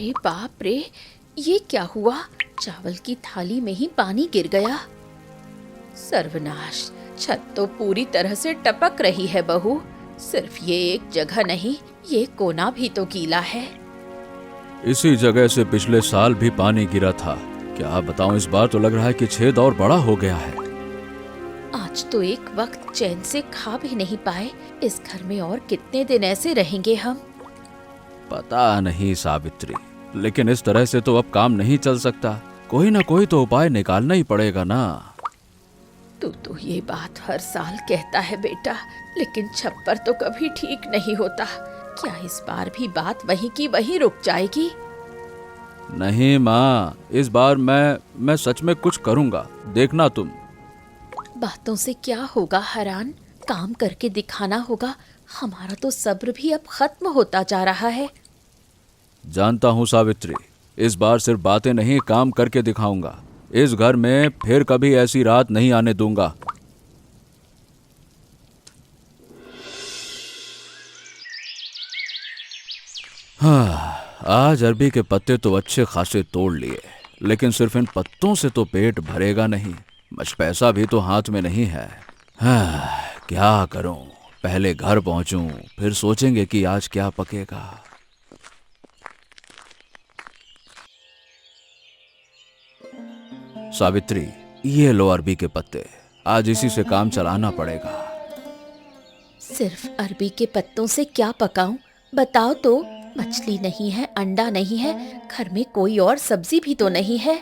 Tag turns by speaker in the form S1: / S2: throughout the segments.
S1: अरे बाप रे, ये क्या हुआ? चावल की थाली में ही पानी गिर गया। सर्वनाश, छत तो पूरी तरह से टपक रही है बहू। सिर्फ ये एक जगह नहीं, ये कोना भी तो गीला है।
S2: इसी जगह से पिछले साल भी पानी गिरा था। क्या बताऊं, इस बार तो लग रहा है कि छेद और बड़ा हो गया है।
S1: आज तो एक वक्त चैन से खा भी नहीं पाए। इस घर में और कितने दिन ऐसे रहेंगे हम?
S2: पता नहीं सावित्री, लेकिन इस तरह से तो अब काम नहीं चल सकता। कोई ना कोई तो उपाय निकालना ही पड़ेगा ना।
S1: तू तो ये बात हर साल कहता है बेटा, लेकिन छप्पर तो कभी ठीक नहीं होता। क्या इस बार भी बात वहीं की वहीं रुक जाएगी?
S2: नहीं माँ, इस बार मैं सच में कुछ करूँगा, देखना तुम।
S1: बातों से क्या होगा हरान, काम करके दिखाना होगा। हमारा तो सब्र भी अब खत्म होता जा रहा है।
S2: जानता हूँ सावित्री, इस बार सिर्फ बातें नहीं, काम करके दिखाऊंगा। इस घर में फिर कभी ऐसी रात नहीं आने दूंगा। हाँ, आज अरबी के पत्ते तो अच्छे खासे तोड़ लिए, लेकिन सिर्फ इन पत्तों से तो पेट भरेगा नहीं। बस पैसा भी तो हाथ में नहीं है। हाँ, क्या करूं? पहले घर पहुंचूं, फिर सोचेंगे कि आज क्या पकेगा। सावित्री, ये लो अरबी के पत्ते, आज इसी से काम चलाना पड़ेगा।
S1: सिर्फ अरबी के पत्तों से क्या पकाऊं? बताओ तो। मछली नहीं है, अंडा नहीं है, घर में कोई और सब्जी भी तो नहीं है।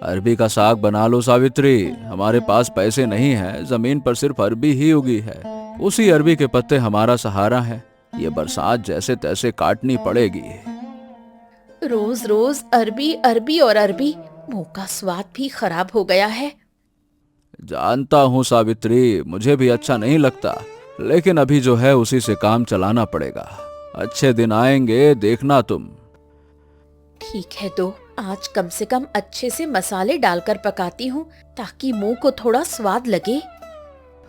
S2: अरबी का साग बना लो सावित्री, हमारे पास पैसे नहीं है, जमीन पर सिर्फ अरबी ही उगी है। उसी अरबी के पत्ते हमारा सहारा है। ये बरसात जैसे तैसे काटनी पड़ेगी।
S1: रोज रोज अरबी अरबी और अरबी, मुंह का स्वाद भी खराब हो गया है।
S2: जानता हूँ सावित्री, मुझे भी अच्छा नहीं लगता, लेकिन अभी जो है उसी से काम चलाना पड़ेगा। अच्छे दिन आएंगे, देखना तुम।
S1: ठीक है, तो आज कम से कम अच्छे से मसाले डालकर पकाती हूँ, ताकि मुंह को थोड़ा स्वाद लगे।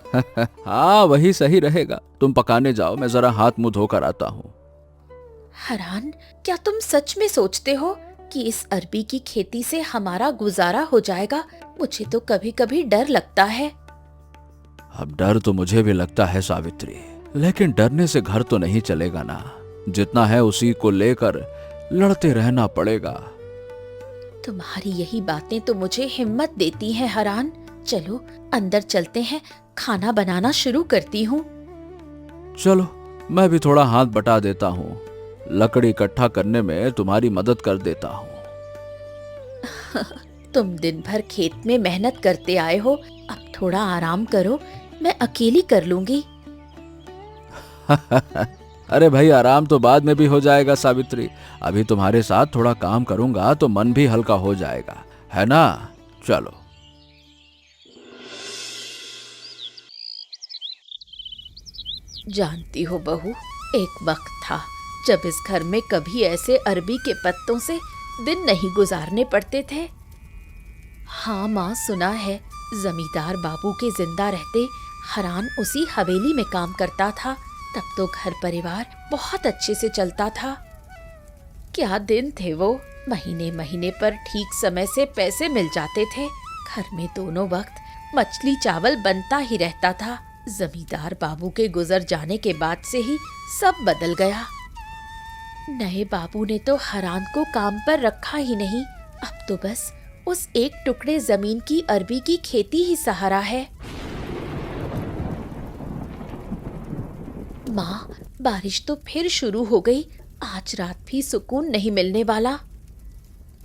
S2: हाँ, वही सही रहेगा। तुम पकाने जाओ, मैं जरा हाथ मुंह धोकर आता हूँ।
S1: हरान, क्या तुम सच में सोचते हो कि इस अरबी की खेती से हमारा गुजारा हो जाएगा? मुझे तो कभी कभी डर लगता है।
S2: अब डर तो मुझे भी लगता है सावित्री, लेकिन डरने से घर तो नहीं चलेगा ना। जितना है उसी को लेकर लड़ते रहना पड़ेगा।
S1: तुम्हारी यही बातें तो मुझे हिम्मत देती हैं हरान। चलो अंदर चलते हैं, खाना बनाना शुरू करती हूँ।
S2: चलो, मैं भी थोड़ा हाथ बटा देता हूँ। लकड़ी इकट्ठा करने में तुम्हारी मदद कर देता हूँ।
S1: तुम दिन भर खेत में मेहनत करते आए हो, अब थोड़ा आराम करो, मैं अकेली कर लूंगी।
S2: अरे भाई, आराम तो बाद में भी हो जाएगा सावित्री। अभी तुम्हारे साथ थोड़ा काम करूंगा तो मन भी हल्का हो जाएगा, है ना? चलो।
S1: जानती हो बहू, एक वक्त था जब इस घर में कभी ऐसे अरबी के पत्तों से दिन नहीं गुजारने पड़ते थे। हाँ माँ, सुना है जमींदार बाबू के जिंदा रहते हरान उसी हवेली में काम करता था। तब तो घर परिवार बहुत अच्छे से चलता था। क्या दिन थे वो, महीने महीने पर ठीक समय से पैसे मिल जाते थे। घर में दोनों वक्त मछली चावल बनता ही रहता था। जमींदार बाबू के गुजर जाने के बाद से ही सब बदल गया। नए बाबू ने तो हरान को काम पर रखा ही नहीं। अब तो बस उस एक टुकड़े जमीन की अरबी की खेती ही सहारा है। माँ, बारिश तो फिर शुरू हो गई। आज रात भी सुकून नहीं मिलने वाला।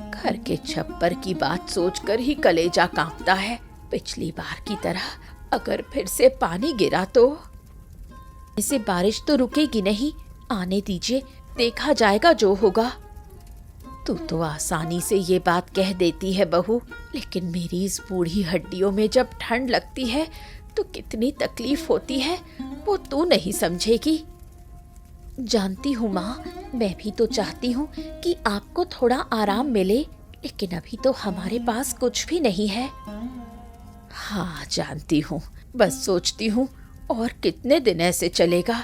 S1: घर के छप्पर की बात सोचकर ही कलेजा कांपता है। पिछली बार की तरह अगर फिर से पानी गिरा तो। इसे बारिश तो रुकेगी नहीं, आने दीजिए, देखा जाएगा जो होगा। तू तो आसानी से ये बात कह देती है बहू, लेकिन मेरी इस बूढ़ी हड्डियों में जब ठंड लगती है तो कितनी तकलीफ होती है, वो तू नहीं समझेगी। जानती हूँ माँ, मैं भी तो चाहती हूँ कि आपको थोड़ा आराम मिले, लेकिन अभी तो हमारे पास कुछ भी नहीं है। हाँ जानती हूँ, बस सोचती हूँ और कितने दिन ऐसे चलेगा।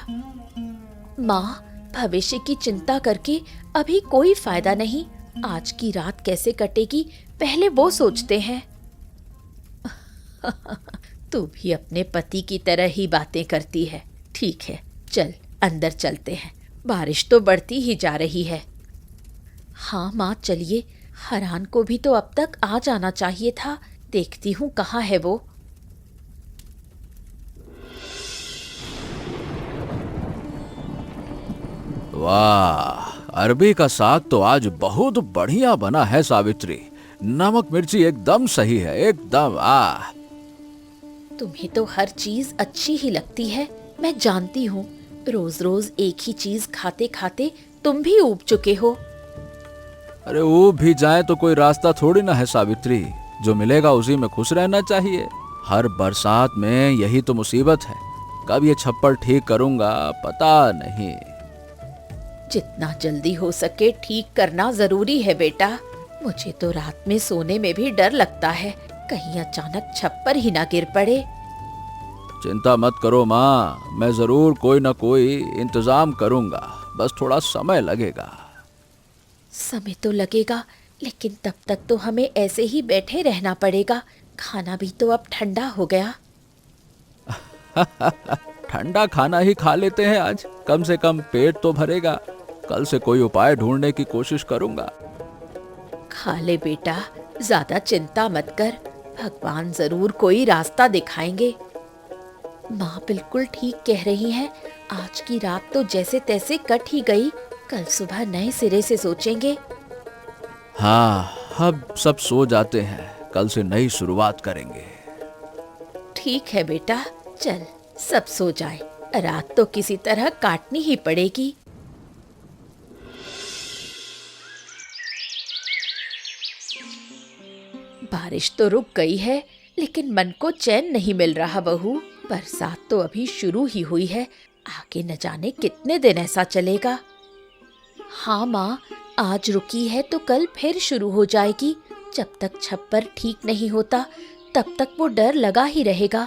S1: माँ, भविष्य की चिंता करके अभी कोई फायदा नहीं। आज की रात कैसे कटेगी पहले वो सोचते हैं। तू भी अपने पति की तरह ही बातें करती है। ठीक है, चल अंदर चलते हैं, बारिश तो बढ़ती ही जा रही है। हाँ माँ चलिए, हरान को भी तो अब तक आ जाना चाहिए था। देखती हूँ कहाँ है वो।
S2: वाह, अरबी का साग तो आज बहुत बढ़िया बना है सावित्री। नमक मिर्ची एकदम सही है, एकदम।
S1: तुम्हें तो हर चीज अच्छी ही लगती है, मैं जानती हूँ। रोज रोज एक ही चीज खाते खाते तुम भी ऊब चुके हो।
S2: अरे वो भी जाए तो कोई रास्ता थोड़ी ना है सावित्री। जो मिलेगा उसी में खुश रहना चाहिए। हर बरसात में यही तो मुसीबत है। कब ये छप्पर ठीक करूंगा पता नहीं।
S1: जितना जल्दी हो सके ठीक करना जरूरी है बेटा। मुझे तो रात में सोने में भी डर लगता है, कहीं अचानक छप्पर ही ना गिर पड़े।
S2: चिंता मत करो माँ, मैं जरूर कोई ना कोई इंतजाम करूंगा, बस थोड़ा समय लगेगा।
S1: समय तो लगेगा, लेकिन तब तक तो हमें ऐसे ही बैठे रहना पड़ेगा। खाना भी तो अब ठंडा हो गया।
S2: ठंडा खाना ही खा लेते हैं आज, कम से कम पेट तो भरेगा। कल से कोई उपाय ढूंढने की कोशिश करूंगा।
S1: खा ले बेटा, ज्यादा चिंता मत कर, भगवान जरूर कोई रास्ता दिखाएंगे। माँ बिल्कुल ठीक कह रही हैं। आज की रात तो जैसे तैसे कट ही गई, कल सुबह नए सिरे से सोचेंगे।
S2: हाँ, अब सब सो जाते हैं, कल से नई शुरुआत करेंगे।
S1: ठीक है बेटा, चल सब सो जाए, रात तो किसी तरह काटनी ही पड़ेगी। बारिश तो रुक गई है, लेकिन मन को चैन नहीं मिल रहा बहू। बरसात तो अभी शुरू ही हुई है, आगे न जाने कितने दिन ऐसा चलेगा। हाँ माँ, आज रुकी है तो कल फिर शुरू हो जाएगी। जब तक छप्पर ठीक नहीं होता तब तक वो डर लगा ही रहेगा।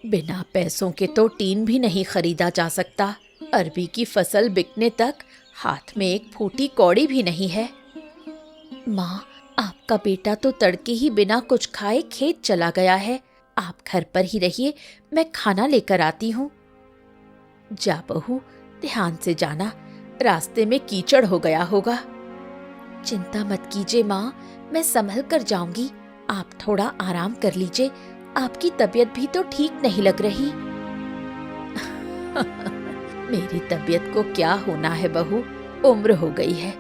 S1: बिना पैसों के तो टीन भी नहीं खरीदा जा सकता। अरबी की फसल बिकने तक हाथ में एक फूटी कौड़ी भी नहीं है। माँ, आपका बेटा तो तड़के ही बिना कुछ खाए खेत चला गया है। आप घर पर ही रहिए, मैं खाना लेकर आती हूँ। जा बहू, ध्यान से जाना, रास्ते में कीचड़ हो गया होगा। चिंता मत कीजिए माँ, मैं संभल कर जाऊंगी। आप थोड़ा आराम कर लीजिए, आपकी तबीयत भी तो ठीक नहीं लग रही। मेरी तबीयत को क्या होना है बहू, उम्र हो गई है।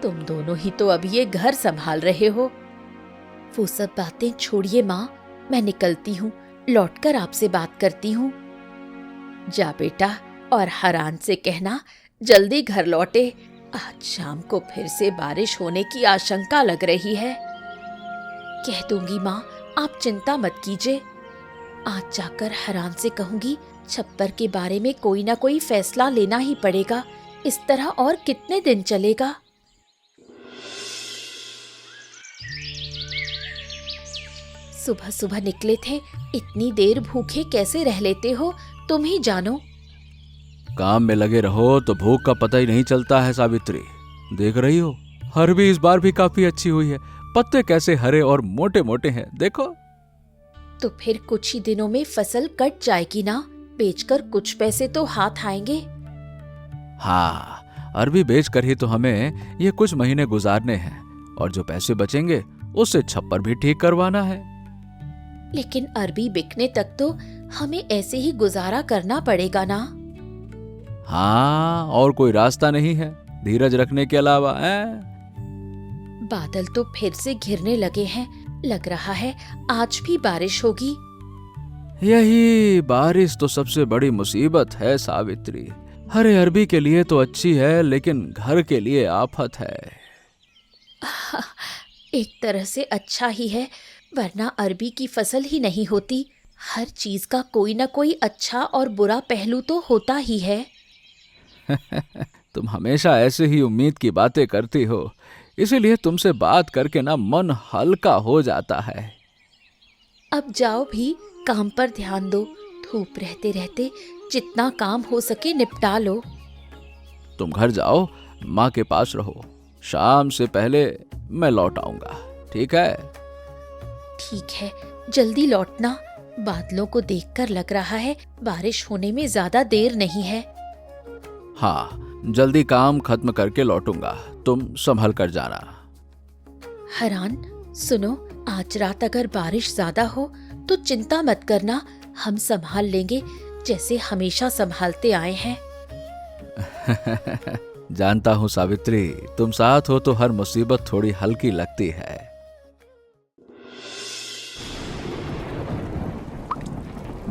S1: तुम दोनों ही तो अभी ये घर संभाल रहे हो। वो सब बातें छोड़िए माँ, मैं निकलती हूँ, लौटकर आपसे बात करती हूँ। जा बेटा, और हरान से कहना जल्दी घर लौटे। आज शाम को फिर से बारिश होने की आशंका लग रही है। कह दूंगी माँ, आप चिंता मत कीजिए। आज जाकर हरान से कहूंगी, छप्पर के बारे में कोई ना कोई फैसला लेना ही पड़ेगा। इस तरह और कितने दिन चलेगा। सुबह सुबह निकले थे, इतनी देर भूखे कैसे रह लेते हो, तुम ही जानो।
S2: काम में लगे रहो तो भूख का पता ही नहीं चलता है सावित्री। देख रही हो, अरबी इस बार भी काफी अच्छी हुई है। पत्ते कैसे हरे और मोटे मोटे हैं, देखो।
S1: तो फिर कुछ ही दिनों में फसल कट जाएगी ना, बेचकर कुछ पैसे तो हाथ आएंगे।
S2: हाँ, अरबी बेचकर ही तो हमें ये कुछ महीने गुजारने हैं, और जो पैसे बचेंगे उससे छप्पर भी ठीक करवाना है।
S1: लेकिन अरबी बिकने तक तो हमें ऐसे ही गुजारा करना पड़ेगा ना।
S2: हाँ, और कोई रास्ता नहीं है धीरज रखने के अलावा।
S1: बादल तो फिर से घिरने लगे हैं, लग रहा है आज भी बारिश होगी।
S2: यही बारिश तो सबसे बड़ी मुसीबत है सावित्री। हरे अरबी के लिए तो अच्छी है, लेकिन घर के लिए आफत है।
S1: एक तरह से अच्छा ही है, वरना अरबी की फसल ही नहीं होती। हर चीज का कोई ना कोई अच्छा और बुरा पहलू तो होता ही है।
S2: तुम हमेशा ऐसे ही उम्मीद की बातें करती हो, इसीलिए तुमसे बात करके ना मन हल्का हो जाता है।
S1: अब जाओ भी, काम पर ध्यान दो। धूप रहते रहते जितना काम हो सके निपटा लो।
S2: तुम घर जाओ, माँ के पास रहो। शाम से पहले मैं लौट आऊंगा, ठीक है?
S1: ठीक है, जल्दी लौटना। बादलों को देखकर लग रहा है बारिश होने में ज्यादा देर नहीं है।
S2: हाँ, जल्दी काम खत्म करके लौटूंगा, तुम संभल कर जाना।
S1: हरान, सुनो, आज रात अगर बारिश ज्यादा हो तो चिंता मत करना, हम संभाल लेंगे जैसे हमेशा संभालते आए हैं।
S2: जानता हूँ सावित्री, तुम साथ हो तो हर मुसीबत थोड़ी हल्की लगती है।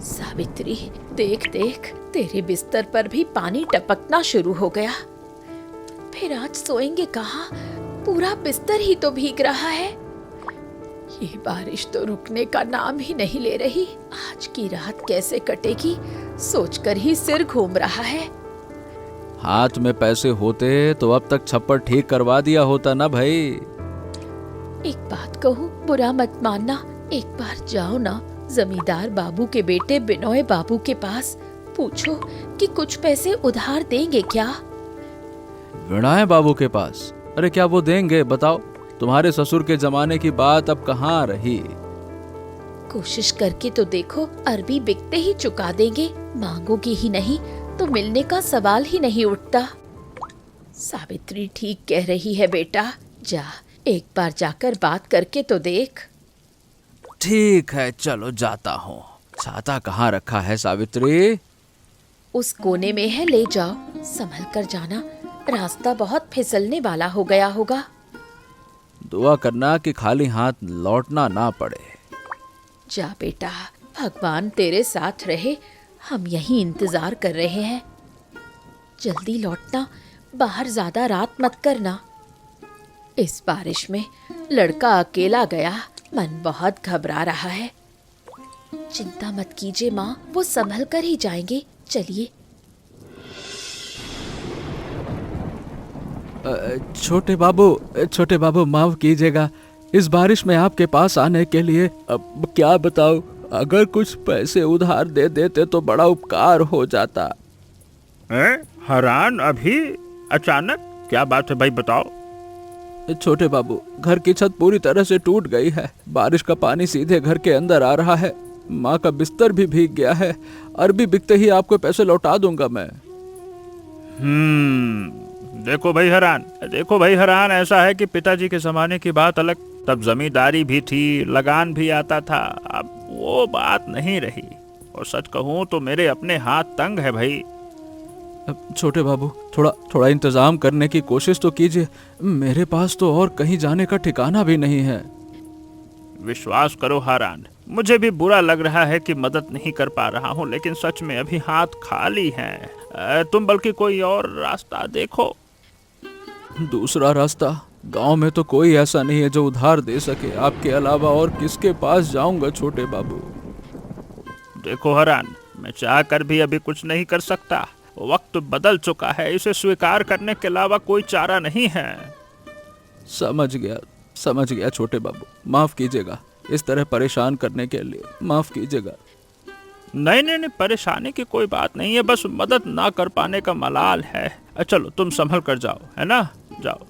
S1: सावित्री, देख देख, तेरे बिस्तर पर भी पानी टपकना शुरू हो गया। फिर आज सोएंगे कहाँ? पूरा बिस्तर ही तो भीग रहा है। ये बारिश तो रुकने का नाम ही नहीं ले रही। आज की रात कैसे कटेगी, सोचकर ही सिर घूम रहा है।
S2: हाथ में पैसे होते तो अब तक छप्पर ठीक करवा दिया होता ना भाई।
S1: एक बात कहूँ, बुरा मत मानना, एक बार जाओ ना जमींदार बाबू के बेटे बिनोय बाबू के पास, पूछो कि कुछ पैसे उधार देंगे क्या।
S2: विनय बाबू के पास? अरे क्या वो देंगे, बताओ? तुम्हारे ससुर के जमाने की बात अब कहाँ रही।
S1: कोशिश करके तो देखो, अरबी बिकते ही चुका देंगे। मांगोगे ही नहीं तो मिलने का सवाल ही नहीं उठता। सावित्री ठीक कह रही है बेटा, जा एक बार जाकर बात करके तो देख।
S2: ठीक है, चलो जाता हूँ। छाता कहाँ रखा है सावित्री?
S1: उस कोने में है, ले जाओ, संभल कर जाना, रास्ता बहुत फिसलने वाला हो गया होगा।
S2: दुआ करना कि खाली हाथ लौटना ना पड़े।
S1: जा बेटा, भगवान तेरे साथ रहे, हम यहीं इंतजार कर रहे हैं। जल्दी लौटना, बाहर ज्यादा रात मत करना। इस बारिश में लड़का अकेला गया, मन बहुत घबरा रहा है। चिंता मत कीजिए माँ, वो संभल कर ही जाएंगे। चलिए।
S2: छोटे बाबू माफ कीजिएगा, इस बारिश में आपके पास आने के लिए अब क्या बताऊं, अगर कुछ पैसे उधार दे देते तो बड़ा उपकार हो जाता।
S3: हरान, अभी अचानक क्या बात है भाई, बताओ।
S2: छोटे बाबू, घर की छत पूरी तरह से टूट गई है, बारिश का पानी सीधे घर के अंदर आ रहा है, माँ का बिस्तर भी भीग गया है, अरबी बिकते ही आपको पैसे लौटा दूंगा मैं।
S3: देखो भाई हरान, ऐसा है कि पिताजी के जमाने की बात अलग, तब जमींदारी भी थी, लगान भी आता था, अब वो बात नहीं रही। और सच कहूँ तो मेरे अपने हाथ तंग है भाई।
S2: छोटे बाबू, थोड़ा इंतजाम करने की कोशिश तो कीजिए, मेरे पास तो और कहीं जाने का ठिकाना भी नहीं है।
S3: विश्वास करो हरान, मुझे भी बुरा लग रहा है कि मदद नहीं कर पा रहा हूँ, लेकिन सच में अभी हाथ खाली हैं। तुम बल्कि कोई और रास्ता देखो।
S2: दूसरा रास्ता? गांव में तो कोई ऐसा नहीं है जो उधार दे सके, आपके अलावा और किसके पास जाऊंगा छोटे बाबू?
S3: देखो हरान, मैं चाह कर भी अभी कुछ नहीं कर सकता, वक्त बदल चुका है, इसे स्वीकार करने के अलावा कोई चारा नहीं है।
S2: समझ गया छोटे बाबू, माफ कीजिएगा, इस तरह परेशान करने के लिए माफ कीजिएगा।
S3: नहीं, परेशानी की कोई बात नहीं है, बस मदद ना कर पाने का मलाल है। चलो तुम संभल कर जाओ, है ना, जाओ।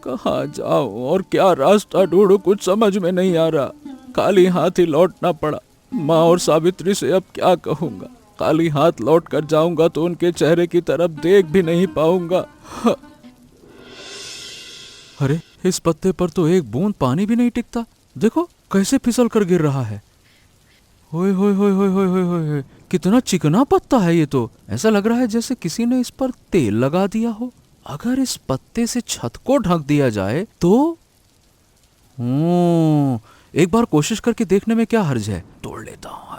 S2: कहाँ जाऊं और क्या रास्ता ढूंढूं, कुछ समझ में नहीं आ रहा, खाली हाथ ही लौटना पड़ा। माँ और सावित्री से अब क्या कहूँगा, खाली हाथ लौट कर जाऊंगा तो उनके चेहरे की तरफ देख भी नहीं पाऊंगा। अरे इस पत्ते पर तो एक बूंद पानी भी नहीं टिकता, देखो कैसे फिसल कर गिर रहा है। होय होय होय होय होय होय होय, कितना चिकना पत्ता है ये तो, ऐसा लग रहा है जैसे किसी ने इस पर तेल लगा दिया हो। अगर इस पत्ते से छत को ढक दिया जाए तो एक बार कोशिश करके देखने में क्या हर्ज है, तोड़ लेता हूँ।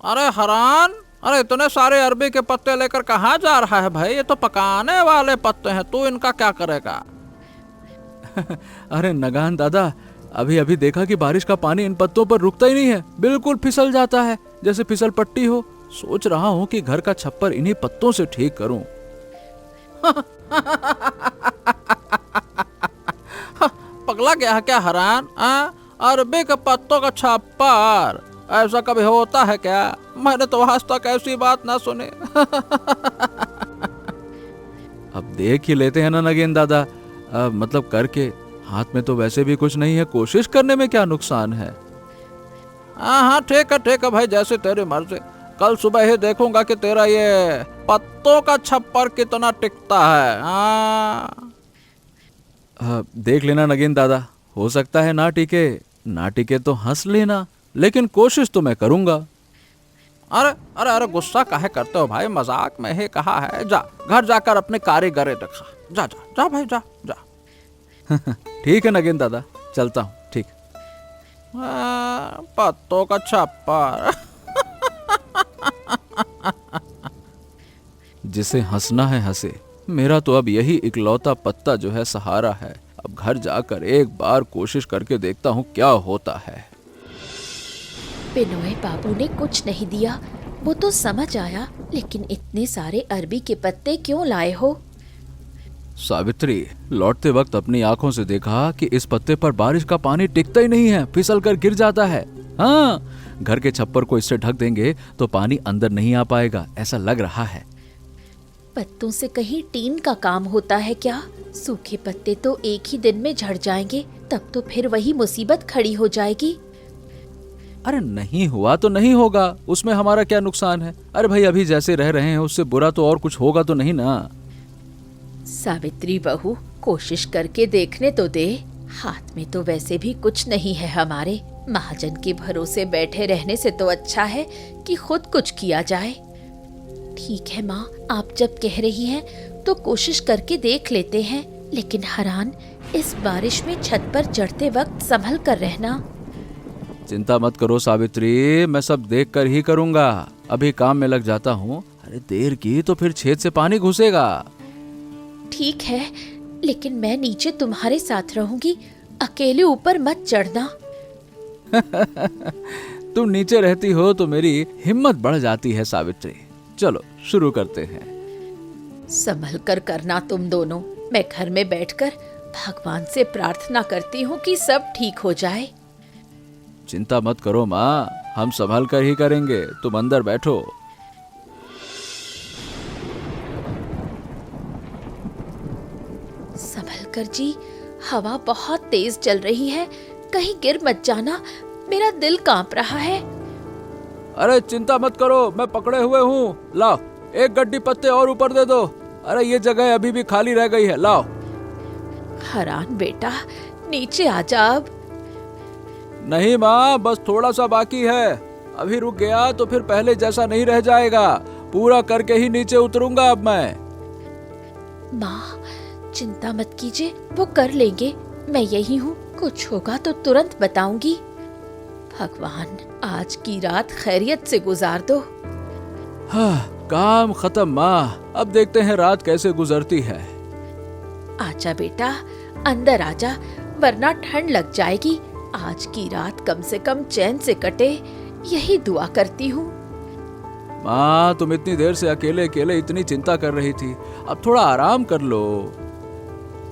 S4: अरे हरान, अरे इतने सारे अरबी के पत्ते लेकर कहाँ जा रहा है भाई, ये तो पकाने वाले पत्ते हैं, तू इनका क्या करेगा?
S2: अरे नगान दादा, अभी अभी देखा कि बारिश का पानी इन पत्तों पर रुकता ही नहीं है, बिल्कुल फिसल जाता है जैसे फिसल पट्टी हो। सोच रहा हूँ कि घर का छप्पर इन्हीं पत्तों से ठीक करूं।
S4: पगला गया है क्या हरान? अरबी के पत्तों का छप्पर? ऐसा कभी होता है क्या? मैंने तो आज तक ऐसी बात ना सुनी।
S2: अब देख ही लेते हैं ना नगेन दादा, मतलब करके। हाथ में तो वैसे भी कुछ नहीं है, कोशिश करने में क्या नुकसान है।
S4: हाँ हाँ ठीक है भाई, जैसे तेरी मर्जी। कल सुबह ही देखूंगा कि तेरा ये पत्तों का छप्पर कितना टिकता है। हाँ
S2: देख लेना नगेन दादा, हो सकता है ना टिके, ना टिके तो हंस लेना, लेकिन कोशिश तो मैं करूंगा।
S4: अरे अरे अरे गुस्सा काहे करते हो भाई, मजाक में ही कहा है। जा घर जाकर अपने कारीगरे दिखा। जा जा जा भाई, जा जा।
S2: ठीक है नगेन दादा, चलता हूँ। ठीक।
S4: पत्तों का छप्पर।
S2: जिसे हंसना है हंसे, मेरा तो अब यही इकलौता पत्ता जो है सहारा है। अब घर जाकर एक बार कोशिश करके देखता हूँ क्या होता है।
S1: बिनोय बाबू ने कुछ नहीं दिया, वो तो समझ आया, लेकिन इतने सारे अरबी के पत्ते क्यों लाए हो?
S2: सावित्री, लौटते वक्त अपनी आंखों से देखा कि इस पत्ते पर बारिश का पानी टिकता ही नहीं है, फिसल कर गिर जाता है। हाँ, घर के छप्पर को इससे ढक देंगे तो पानी अंदर नहीं आ पाएगा, ऐसा लग रहा है।
S1: पत्तों से कहीं टीन का काम होता है क्या? सूखे पत्ते तो एक ही दिन में झड़ जाएंगे, तब तो फिर वही मुसीबत खड़ी हो जाएगी।
S2: अरे नहीं हुआ तो नहीं होगा, उसमें हमारा क्या नुकसान है। अरे भाई, अभी जैसे रह रहे हैं उससे बुरा तो और कुछ होगा तो नहीं ना।
S1: सावित्री बहू, कोशिश करके देखने तो दे। हाथ में तो वैसे भी कुछ नहीं है हमारे, महाजन के भरोसे बैठे रहने से तो अच्छा है कि खुद कुछ किया जाए। ठीक है माँ, आप जब कह रही हैं तो कोशिश करके देख लेते हैं, लेकिन हरान, इस बारिश में छत पर चढ़ते वक्त संभल कर रहना।
S2: चिंता मत करो सावित्री, मैं सब देख कर ही करूंगा। अभी काम में लग जाता हूँ। अरे देर की तो फिर छेद से पानी घुसेगा।
S1: ठीक है, लेकिन मैं नीचे तुम्हारे साथ रहूंगी, अकेले ऊपर मत चढ़ना।
S2: तुम नीचे रहती हो तो मेरी हिम्मत बढ़ जाती है सावित्री। चलो शुरू करते हैं।
S1: संभल कर करना तुम दोनों। मैं घर में बैठकर भगवान से प्रार्थना करती हूँ कि सब ठीक हो जाए।
S2: चिंता मत करो माँ, हम संभल कर ही करेंगे, तुम अंदर बैठो।
S1: संभल कर जी, हवा बहुत तेज चल रही है, कहीं गिर मत जाना, मेरा दिल कांप रहा है।
S2: अरे चिंता मत करो, मैं पकड़े हुए हूँ। लाओ, एक गड्डी पत्ते और ऊपर दे दो। अरे ये जगह अभी भी खाली रह गई है, लाओ।
S1: हरान बेटा, नीचे आ जा अब।
S2: नहीं माँ, बस थोड़ा सा बाकी है। अभी रुक गया तो फिर पहले जैसा नहीं रह जाएगा। पूरा करके ही नीचे उतरूंगा अब मैं।
S1: माँ, चिंता मत कीजिए, वो कर लेंगे। मैं यही हूँ, कुछ होगा तो तुरंत बताऊंगी। भगवान, आज की रात खैरियत से गुजार दो।
S2: हाँ, काम खत्म माँ, अब देखते हैं रात कैसे गुजरती है।
S1: आजा बेटा, अंदर आजा, वरना ठंड लग जाएगी। आज की रात कम से कम चैन से कटे, यही दुआ करती हूँ।
S2: माँ, तुम इतनी देर से अकेले अकेले इतनी चिंता कर रही थी, अब थोड़ा आराम कर लो।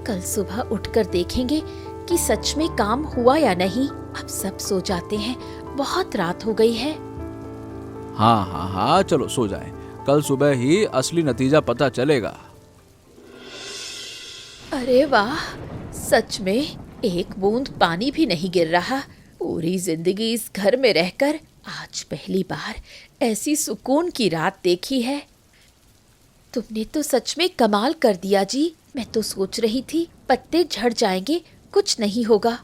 S1: कल सुबह उठकर देखेंगे कि सच में काम हुआ या नहीं। अब सब सो जाते हैं, बहुत रात हो गई है।
S2: हाँ हाँ हाँ, चलो सो जाएं। कल सुबह ही असली नतीजा पता चलेगा।
S1: अरे वाह, सच में एक बूंद पानी भी नहीं गिर रहा। पूरी जिंदगी इस घर में रहकर आज पहली बार ऐसी सुकून की रात देखी है। तुमने तो सच में कमाल कर दिया जी। मैं तो सोच रही थी पत्ते झड़ जाएंगे, कुछ नहीं होगा।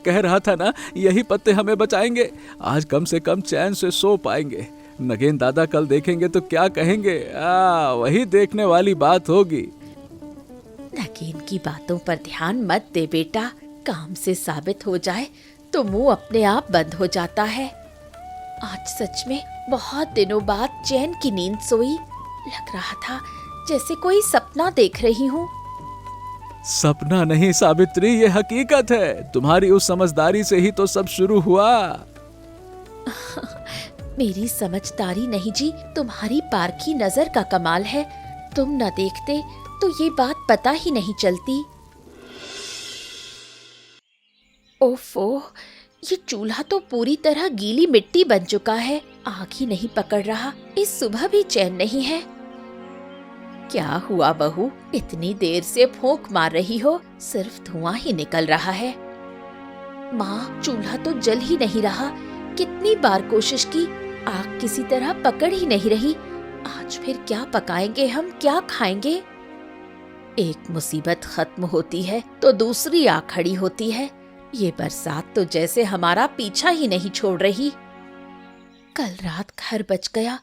S2: कह रहा था ना, यही पत्ते हमें बचाएंगे। आज कम से कम चैन से सो पाएंगे। नगेन दादा कल देखेंगे तो क्या कहेंगे, वही देखने वाली बात होगी।
S1: नगेन की बातों पर ध्यान मत दे बेटा, काम से साबित हो जाए तो मुंह अपने आप बंद हो जाता है। आज सच में बहुत दिनों बाद चैन की नींद सोई। लग रहा था जैसे कोई सपना देख रही हूँ।
S2: सपना नहीं सावित्री, ये हकीकत है। तुम्हारी उस समझदारी से ही तो सब शुरू हुआ।
S1: मेरी समझदारी नहीं जी, तुम्हारी पारखी नजर का कमाल है। तुम न देखते तो ये बात पता ही नहीं चलती। ओफो, ये चूल्हा तो पूरी तरह गीली मिट्टी बन चुका है, आग ही नहीं पकड़ रहा। इस सुबह भी चैन नहीं है। क्या हुआ बहू, इतनी देर से फूंक मार रही हो? सिर्फ धुआं ही निकल रहा है। माँ, चूल्हा तो जल ही नहीं रहा। कितनी बार कोशिश की, आग किसी तरह पकड़ ही नहीं रही। आज फिर क्या पकाएंगे हम, क्या खाएंगे? एक मुसीबत खत्म होती है तो दूसरी आ खड़ी होती है। ये बरसात तो जैसे हमारा पीछा ही नहीं छोड़ रही। कल रात घर बच गया,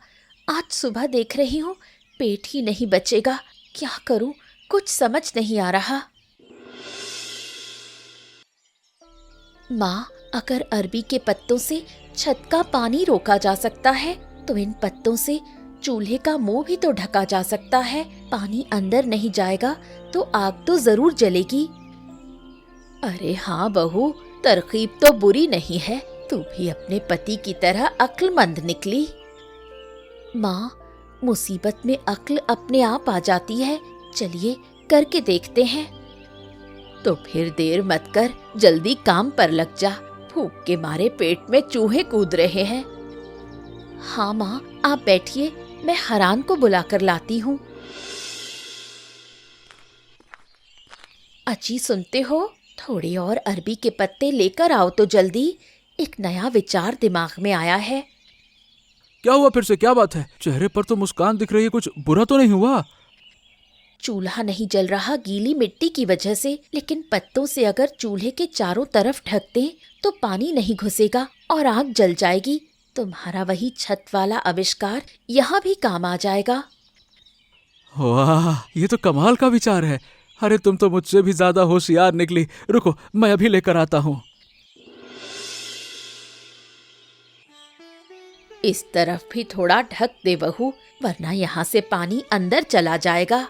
S1: आज सुबह देख रही हूँ पेट ही नहीं बचेगा। क्या करूँ, कुछ समझ नहीं आ रहा। माँ, अगर अरबी के पत्तों से छत का पानी रोका जा सकता है तो इन पत्तों से चूल्हे का मुंह भी तो ढका जा सकता है। पानी अंदर नहीं जाएगा तो आग तो जरूर जलेगी। अरे हाँ बहू, तरकीब तो बुरी नहीं है। तू भी अपने पति की तरह अक्लमंद निकली। माँ, मुसीबत में अक्ल अपने आप आ जाती है। चलिए करके देखते हैं। तो फिर देर मत कर, जल्दी काम पर लग जा। भूख के मारे पेट में चूहे कूद रहे हैं। हाँ माँ, आप बैठिए, मैं हरान को बुलाकर लाती हूँ। अजी सुनते हो, थोड़े और अरबी के पत्ते लेकर आओ तो जल्दी। एक नया विचार दिमाग में आया है।
S2: क्या हुआ फिर से, क्या बात है? चेहरे पर तो मुस्कान दिख रही है, कुछ बुरा तो नहीं हुआ?
S1: चूल्हा नहीं जल रहा गीली मिट्टी की वजह से, लेकिन पत्तों से अगर चूल्हे के चारों तरफ ढक दें तो पानी नहीं घुसेगा और आग जल जाएगी। तुम्हारा वही छत वाला आविष्कार यहाँ भी काम आ जाएगा।
S2: वाह, ये तो कमाल का विचार है। अरे तुम तो मुझसे भी ज्यादा होशियार निकली। रुको, मैं अभी लेकर आता हूँ।
S1: इस तरफ भी थोड़ा ढक दे बहू, वरना यहाँ से पानी अंदर चला जाएगा।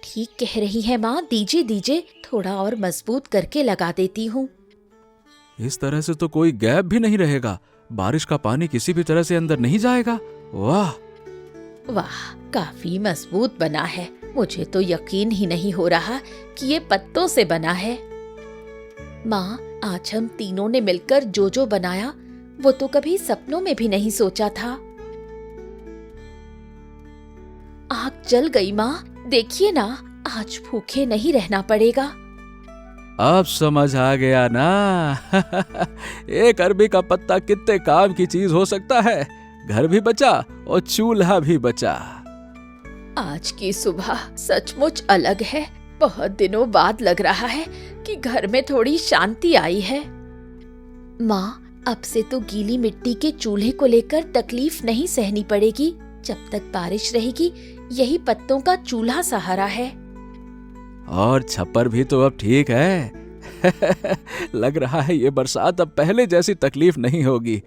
S1: ठीक कह रही है माँ, दीजिए दीजिए, थोड़ा और मजबूत करके लगा देती हूँ।
S2: इस तरह से तो कोई गैप भी नहीं रहेगा। बारिश का पानी किसी भी तरह से अंदर नहीं जाएगा। वाह
S1: वाह, काफी मजबूत बना है। मुझे तो यकीन ही नहीं हो रहा कि ये पत्तों से बना है। माँ, आज हम तीनों ने मिलकर जो जो बनाया वो तो कभी सपनों में भी नहीं सोचा था। आग जल गई माँ, देखिए ना, आज भूखे नहीं रहना पड़ेगा।
S2: अब समझ आ गया ना। एक अरबी का पत्ता कितने काम की चीज हो सकता है। घर भी बचा और चूल्हा भी बचा।
S1: आज की सुबह सचमुच अलग है। बहुत दिनों बाद लग रहा है कि घर में थोड़ी शांति आई है। माँ, अब से तो गीली मिट्टी के चूल्हे को लेकर तकलीफ नहीं सहनी पड़ेगी। जब तक बारिश रहेगी यही पत्तों का चूल्हा सहारा है।
S2: और छप्पर भी तो अब ठीक है। लग रहा है ये बरसात अब पहले जैसी तकलीफ नहीं होगी।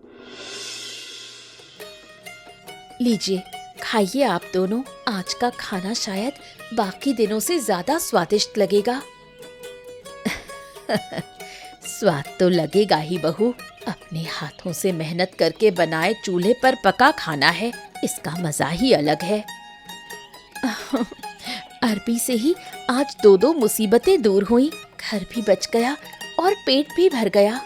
S1: लीजिए, खाइए आप दोनों। आज का खाना शायद बाकी दिनों से ज्यादा स्वादिष्ट लगेगा। स्वाद तो लगेगा ही बहू। अपने हाथों से मेहनत करके बनाए चूल्हे पर पका खाना है, इसका मजा ही अलग है। अरबी से ही आज दो मुसीबतें दूर हुई। घर भी बच गया और पेट भी भर गया।